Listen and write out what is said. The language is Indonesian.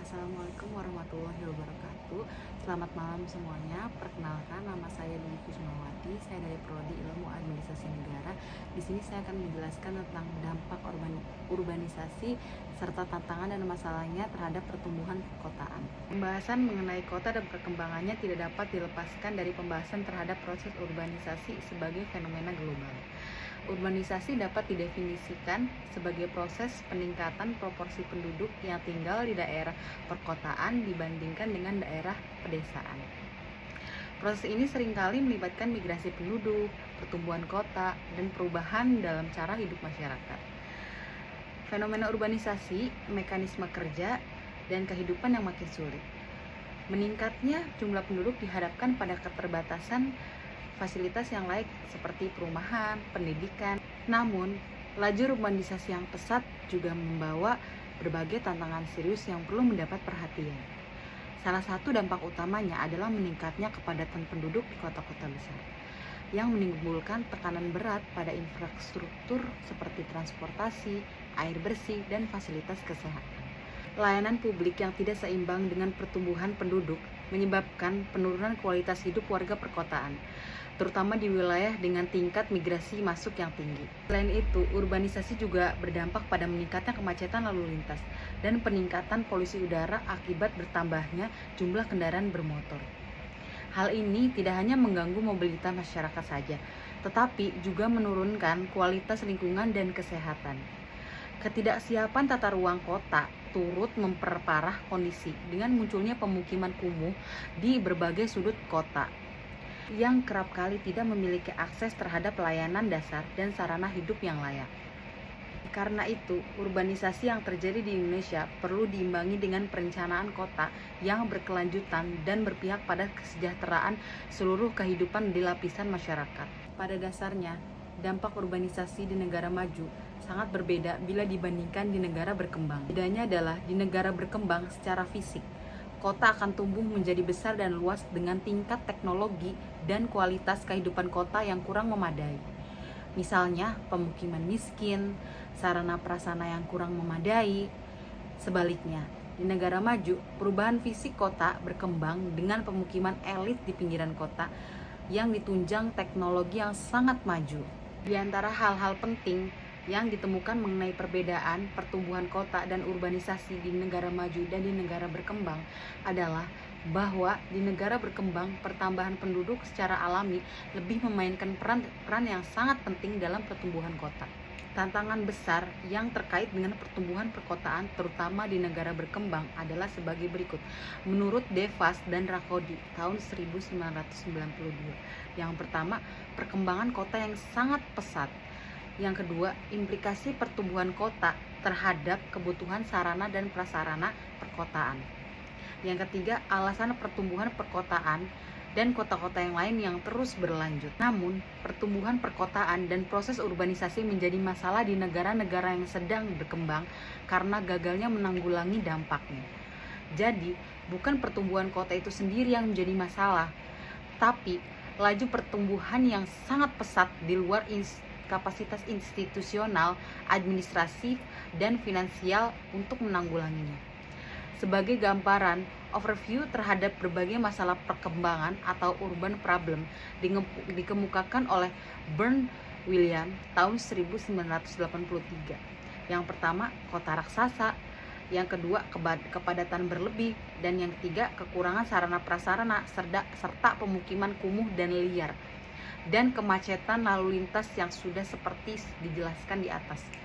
Assalamualaikum warahmatullahi wabarakatuh. Selamat malam semuanya. Perkenalkan, nama saya Dwi Kusmawati. Saya dari Prodi Ilmu Administrasi Negara. Di sini saya akan menjelaskan tentang dampak urbanisasi serta tantangan dan masalahnya terhadap pertumbuhan perkotaan. Pembahasan mengenai kota dan perkembangannya tidak dapat dilepaskan dari pembahasan terhadap proses urbanisasi sebagai fenomena global. Urbanisasi dapat didefinisikan sebagai proses peningkatan proporsi penduduk yang tinggal di daerah perkotaan dibandingkan dengan daerah pedesaan. Proses ini seringkali melibatkan migrasi penduduk, pertumbuhan kota, dan perubahan dalam cara hidup masyarakat. Fenomena urbanisasi, mekanisme kerja, dan kehidupan yang makin sulit. Meningkatnya jumlah penduduk dihadapkan pada keterbatasan fasilitas yang layak seperti perumahan, pendidikan. Namun, laju urbanisasi yang pesat juga membawa berbagai tantangan serius yang perlu mendapat perhatian. Salah satu dampak utamanya adalah meningkatnya kepadatan penduduk di kota-kota besar, yang menimbulkan tekanan berat pada infrastruktur seperti transportasi, air bersih, dan fasilitas kesehatan. Layanan publik yang tidak seimbang dengan pertumbuhan penduduk menyebabkan penurunan kualitas hidup warga perkotaan, terutama di wilayah dengan tingkat migrasi masuk yang tinggi. Selain itu, urbanisasi juga berdampak pada meningkatnya kemacetan lalu lintas dan peningkatan polusi udara akibat bertambahnya jumlah kendaraan bermotor. Hal ini tidak hanya mengganggu mobilitas masyarakat saja, tetapi juga menurunkan kualitas lingkungan dan kesehatan. Ketidaksiapan tata ruang kota turut memperparah kondisi dengan munculnya pemukiman kumuh di berbagai sudut kota yang kerap kali tidak memiliki akses terhadap layanan dasar dan sarana hidup yang layak. Karena itu, urbanisasi yang terjadi di Indonesia perlu diimbangi dengan perencanaan kota yang berkelanjutan dan berpihak pada kesejahteraan seluruh kehidupan di lapisan masyarakat. Pada dasarnya, dampak urbanisasi di negara maju sangat berbeda bila dibandingkan di negara berkembang. Bedanya adalah di negara berkembang secara fisik, kota akan tumbuh menjadi besar dan luas dengan tingkat teknologi dan kualitas kehidupan kota yang kurang memadai. Misalnya, pemukiman miskin, sarana prasarana yang kurang memadai. Sebaliknya, di negara maju, perubahan fisik kota berkembang dengan pemukiman elit di pinggiran kota yang ditunjang teknologi yang sangat maju. Di antara hal-hal penting yang ditemukan mengenai perbedaan pertumbuhan kota dan urbanisasi di negara maju dan di negara berkembang adalah bahwa di negara berkembang pertambahan penduduk secara alami lebih memainkan peran yang sangat penting dalam pertumbuhan kota. Tantangan besar yang terkait dengan pertumbuhan perkotaan terutama di negara berkembang adalah sebagai berikut. Menurut Devas dan Rakodi tahun 1992. Yang pertama, perkembangan kota yang sangat pesat. Yang kedua, implikasi pertumbuhan kota terhadap kebutuhan sarana dan prasarana perkotaan. Yang ketiga, alasan pertumbuhan perkotaan dan kota-kota yang lain yang terus berlanjut. Namun, pertumbuhan perkotaan dan proses urbanisasi menjadi masalah di negara-negara yang sedang berkembang karena gagalnya menanggulangi dampaknya. Jadi, bukan pertumbuhan kota itu sendiri yang menjadi masalah, tapi laju pertumbuhan yang sangat pesat di luar kapasitas institusional, administratif, dan finansial untuk menanggulanginya. Sebagai gambaran overview terhadap berbagai masalah perkembangan atau urban problem dikemukakan oleh Bernd William tahun 1983. Yang pertama, kota raksasa. Yang kedua, kepadatan berlebih. Dan yang ketiga, kekurangan sarana prasarana serta pemukiman kumuh dan liar, dan kemacetan lalu lintas yang sudah seperti dijelaskan di atas.